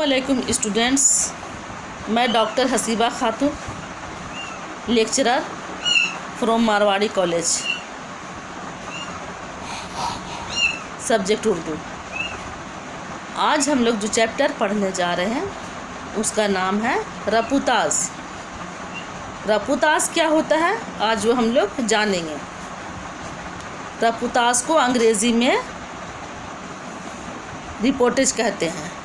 अस्सलामुअलैकुम स्टूडेंट्स, मैं doctor Haseeba Khatoon, lecturer from Marwari college, subject Urdu. आज हम लोग जो चैप्टर पढ़ने जा रहे हैं उसका नाम है रपुताज। रपुताज क्या होता है आज वो हम लोग जानेंगे। रपुताज को अंग्रेज़ी में रिपोर्टेज कहते हैं।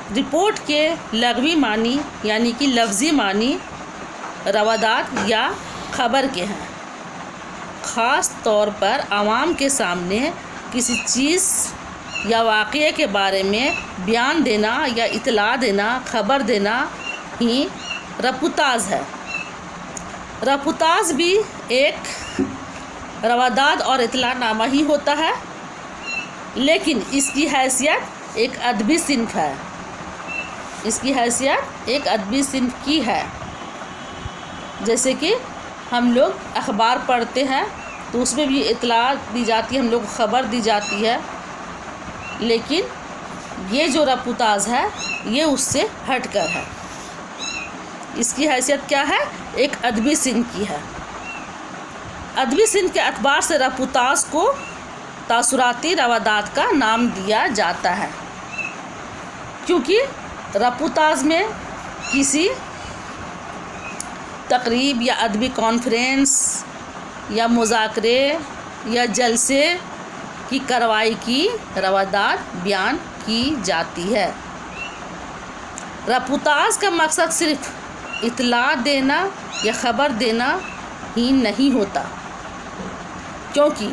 रिपोर्ट के लग़वी मानी यानी कि लफ्ज़ी मानी रवादात या ख़बर के हैं। ख़ास तौर पर आवाम के सामने किसी चीज़ या वाक़ये के बारे में बयान देना या इतला देना, ख़बर देना ही रपुताज है। रपुताज भी एक रवादात और इतलानामा ही होता है, लेकिन इसकी हैसियत एक अदबी सिन्फ है। इसकी हैसियत एक अदबी सिन्फ की है। जैसे कि हम लोग अखबार पढ़ते हैं तो उसमें भी इतला दी जाती है, हम लोग को ख़बर दी जाती है, लेकिन ये जो रपुताज है ये उससे हटकर है। इसकी हैसियत क्या है? एक अदबी सिन्फ की है। अदबी सिन्फ के अतबार से रपुताज को तासुराती रवादात का नाम दिया जाता है, क्योंकि रपुताज में किसी तकरीब या अदबी कॉन्फ्रेंस या मुज़ाकरे या जलसे की कार्रवाई की रवादात बयान की जाती है। रपुताज का मकसद सिर्फ इतला देना या ख़बर देना ही नहीं होता, क्योंकि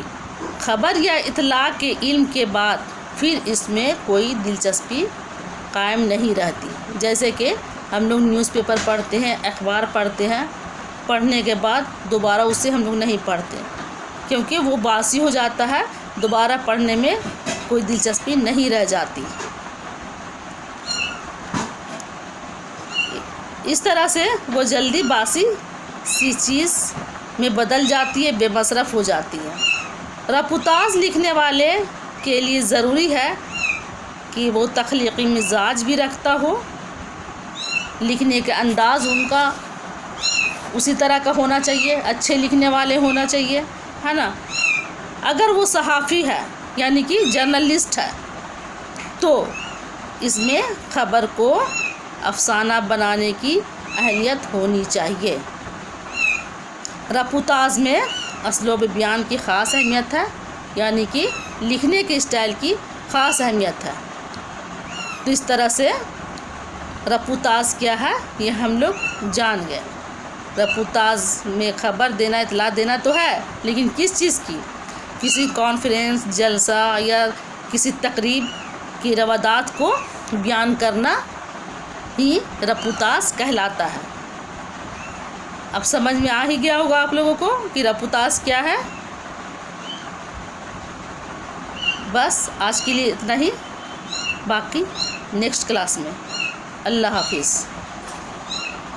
ख़बर या इतला के इल्म के बाद फिर इसमें कोई दिलचस्पी कायम नहीं रहती। जैसे कि हम लोग न्यूज़पेपर पढ़ते हैं, अखबार पढ़ते हैं, पढ़ने के बाद दोबारा उसे हम लोग नहीं पढ़ते, क्योंकि वो बासी हो जाता है, दोबारा पढ़ने में कोई दिलचस्पी नहीं रह जाती। इस तरह से वो जल्दी बासी सी चीज़ में बदल जाती है, बेमसरफ़ हो जाती है। रपुताज लिखने वाले के लिए ज़रूरी है कि वो तख्लीक़ी मिजाज भी रखता हो, लिखने के अंदाज़ उनका उसी तरह का होना चाहिए, अच्छे लिखने वाले होना चाहिए, है ना। अगर वो सहाफ़ी है यानी कि जर्नलिस्ट है तो इसमें ख़बर को अफसाना बनाने की अहलियत होनी चाहिए। रपुताज में असलूब बयान की ख़ास अहमियत है, यानी कि लिखने के स्टाइल की ख़ास अहमियत है। तो इस तरह से रपुताज क्या है ये हम लोग जान गए। रपुताज में ख़बर देना, इतला देना तो है, लेकिन किस चीज़ की? किसी कॉन्फ्रेंस, जलसा या किसी तकरीब की रवादात को बयान करना ही रपुताज कहलाता है। अब समझ में आ ही गया होगा आप लोगों को कि रपुताज क्या है। बस आज के लिए इतना ही, बाकी नेक्स्ट क्लास में। अल्लाह हाफिज़।